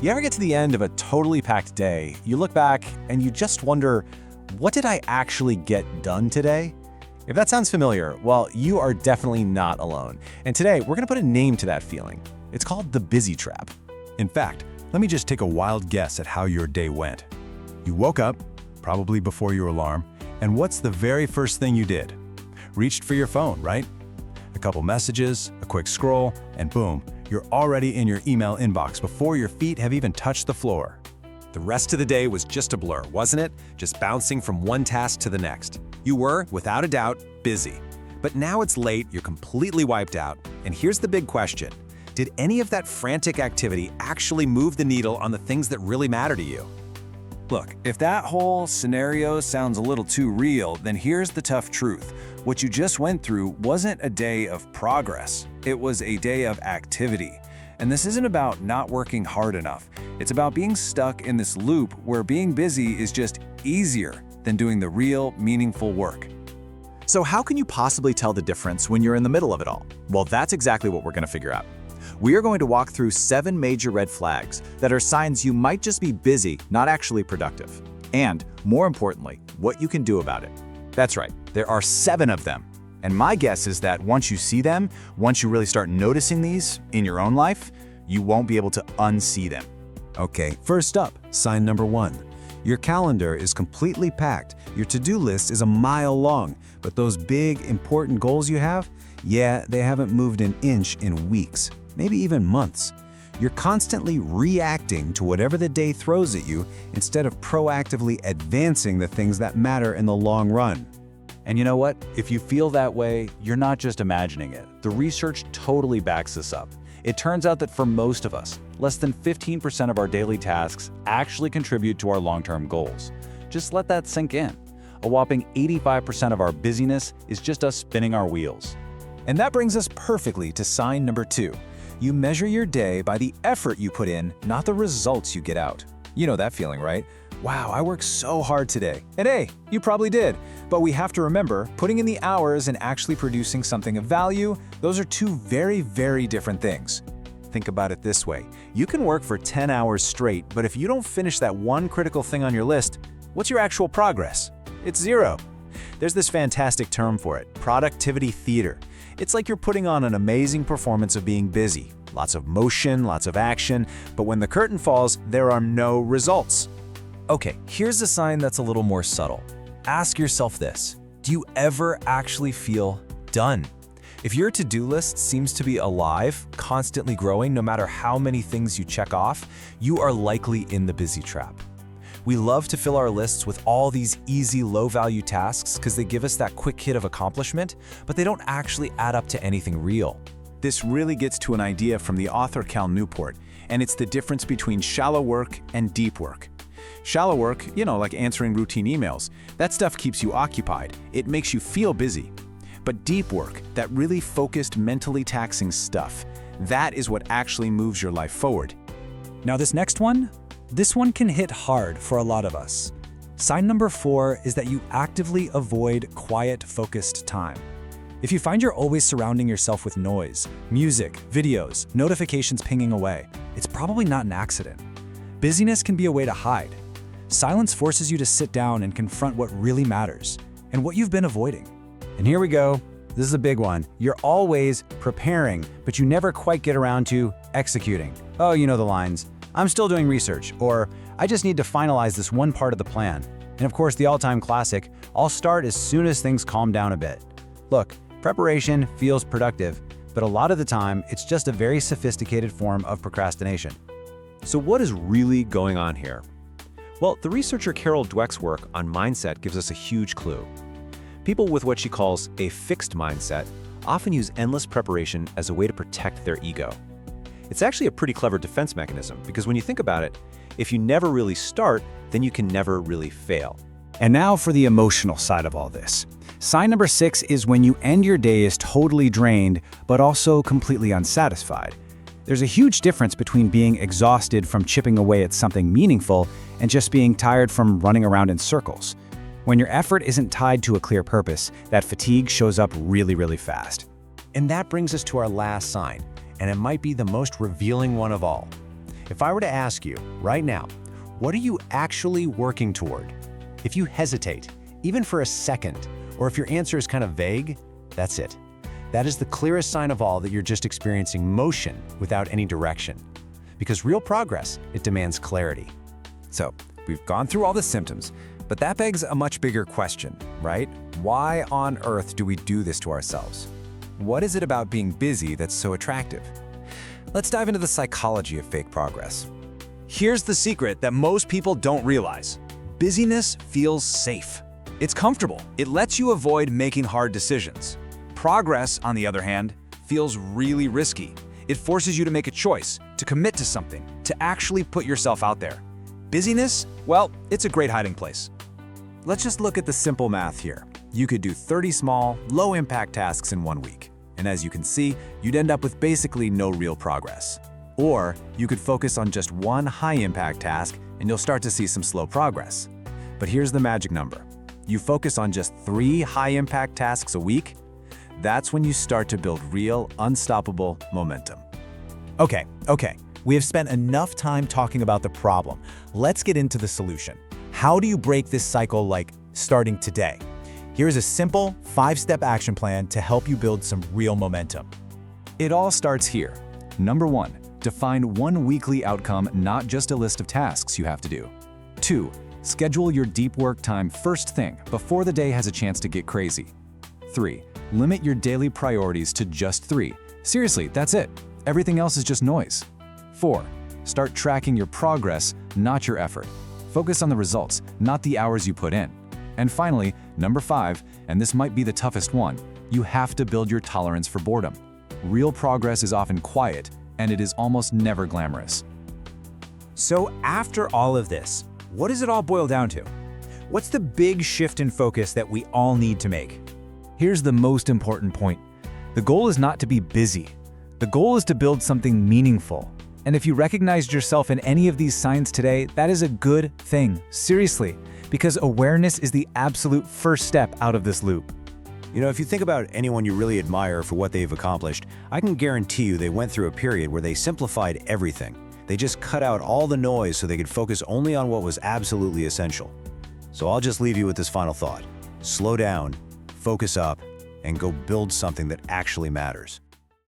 You ever get to the end of a totally packed day, you look back and you just wonder, what did I actually get done today? If that sounds familiar, well, you are definitely not alone. And today, we're gonna put a name to that feeling. It's called the busy trap. In fact, let me just take a wild guess at how your day went. You woke up, probably before your alarm, and what's the very first thing you did? Reached for your phone, right? A couple messages, a quick scroll, and boom, you're already in your email inbox before your feet have even touched the floor. The rest of the day was just a blur, wasn't it? Just bouncing from one task to the next. You were, without a doubt, busy. But now it's late, you're completely wiped out, and here's the big question. Did any of that frantic activity actually move the needle on the things that really matter to you? Look, if that whole scenario sounds a little too real, then here's the tough truth. What you just went through wasn't a day of progress. It was a day of activity. And this isn't about not working hard enough. It's about being stuck in this loop where being busy is just easier than doing the real, meaningful work. So how can you possibly tell the difference when you're in the middle of it all? Well, that's exactly what we're going to figure out. We are going to walk through 7 major red flags that are signs you might just be busy, not actually productive. And, more importantly, what you can do about it. That's right, there are 7 of them. And my guess is that once you see them, once you really start noticing these in your own life, you won't be able to unsee them. Okay, first up, sign number 1. Your calendar is completely packed. Your to-do list is a mile long, but those big, important goals you have, yeah, they haven't moved an inch in weeks, maybe even months. You're constantly reacting to whatever the day throws at you instead of proactively advancing the things that matter in the long run. And you know what? If you feel that way, you're not just imagining it. The research totally backs this up. It turns out that for most of us, less than 15% of our daily tasks actually contribute to our long-term goals. Just let that sink in. A whopping 85% of our busyness is just us spinning our wheels. And that brings us perfectly to sign number 2. You measure your day by the effort you put in, not the results you get out. You know that feeling, right? Wow, I worked so hard today. And hey, you probably did. But we have to remember, putting in the hours and actually producing something of value, those are 2 very, very different things. Think about it this way. You can work for 10 hours straight, but if you don't finish that one critical thing on your list, what's your actual progress? It's 0. There's this fantastic term for it, productivity theater. It's like you're putting on an amazing performance of being busy. Lots of motion, lots of action, but when the curtain falls, there are no results. Okay, here's a sign that's a little more subtle. Ask yourself this: do you ever actually feel done? If your to-do list seems to be alive, constantly growing no matter how many things you check off, you are likely in the busy trap. We love to fill our lists with all these easy, low-value tasks because they give us that quick hit of accomplishment, but they don't actually add up to anything real. This really gets to an idea from the author Cal Newport, and it's the difference between shallow work and deep work. Shallow work, like answering routine emails, that stuff keeps you occupied. It makes you feel busy. But deep work, that really focused, mentally taxing stuff, that is what actually moves your life forward. Now this next one, this one can hit hard for a lot of us. Sign number 4 is that you actively avoid quiet, focused time. If you find you're always surrounding yourself with noise, music, videos, notifications pinging away, it's probably not an accident. Busyness can be a way to hide. Silence forces you to sit down and confront what really matters and what you've been avoiding. And here we go. This is a big one. You're always preparing, but you never quite get around to executing. Oh, you know the lines. I'm still doing research, or I just need to finalize this one part of the plan. And of course, the all-time classic, I'll start as soon as things calm down a bit. Look, preparation feels productive, but a lot of the time, it's just a very sophisticated form of procrastination. So what is really going on here? Well, the researcher Carol Dweck's work on mindset gives us a huge clue. People with what she calls a fixed mindset often use endless preparation as a way to protect their ego. It's actually a pretty clever defense mechanism because when you think about it, if you never really start, then you can never really fail. And now for the emotional side of all this. Sign number 6 is when you end your day as totally drained, but also completely unsatisfied. There's a huge difference between being exhausted from chipping away at something meaningful and just being tired from running around in circles. When your effort isn't tied to a clear purpose, that fatigue shows up really, really fast. And that brings us to our last sign, and it might be the most revealing one of all. If I were to ask you right now, what are you actually working toward? If you hesitate, even for a second, or if your answer is kind of vague, that's it. That is the clearest sign of all that you're just experiencing motion without any direction. Because real progress, it demands clarity. So, we've gone through all the symptoms, but that begs a much bigger question, right? Why on earth do we do this to ourselves? What is it about being busy that's so attractive? Let's dive into the psychology of fake progress. Here's the secret that most people don't realize. Busyness feels safe. It's comfortable. It lets you avoid making hard decisions. Progress, on the other hand, feels really risky. It forces you to make a choice, to commit to something, to actually put yourself out there. Busyness, well, it's a great hiding place. Let's just look at the simple math here. You could do 30 small, low-impact tasks in 1 week. And as you can see, you'd end up with basically no real progress. Or you could focus on just one high-impact task and you'll start to see some slow progress. But here's the magic number. You focus on just 3 high-impact tasks a week, that's when you start to build real, unstoppable momentum. Okay. We have spent enough time talking about the problem. Let's get into the solution. How do you break this cycle like starting today? Here's a simple 5-step action plan to help you build some real momentum. It all starts here. Number 1, define one weekly outcome, not just a list of tasks you have to do. 2, schedule your deep work time first thing, before the day has a chance to get crazy. 3, limit your daily priorities to just 3. Seriously, that's it. Everything else is just noise. 4, start tracking your progress, not your effort. Focus on the results, not the hours you put in. And finally, number 5, and this might be the toughest one, you have to build your tolerance for boredom. Real progress is often quiet, and it is almost never glamorous. So after all of this, what does it all boil down to? What's the big shift in focus that we all need to make? Here's the most important point. The goal is not to be busy. The goal is to build something meaningful. And if you recognized yourself in any of these signs today, that is a good thing, seriously, because awareness is the absolute first step out of this loop. You know, if you think about anyone you really admire for what they've accomplished, I can guarantee you they went through a period where they simplified everything. They just cut out all the noise so they could focus only on what was absolutely essential. So I'll just leave you with this final thought. Slow down, focus up, and go build something that actually matters.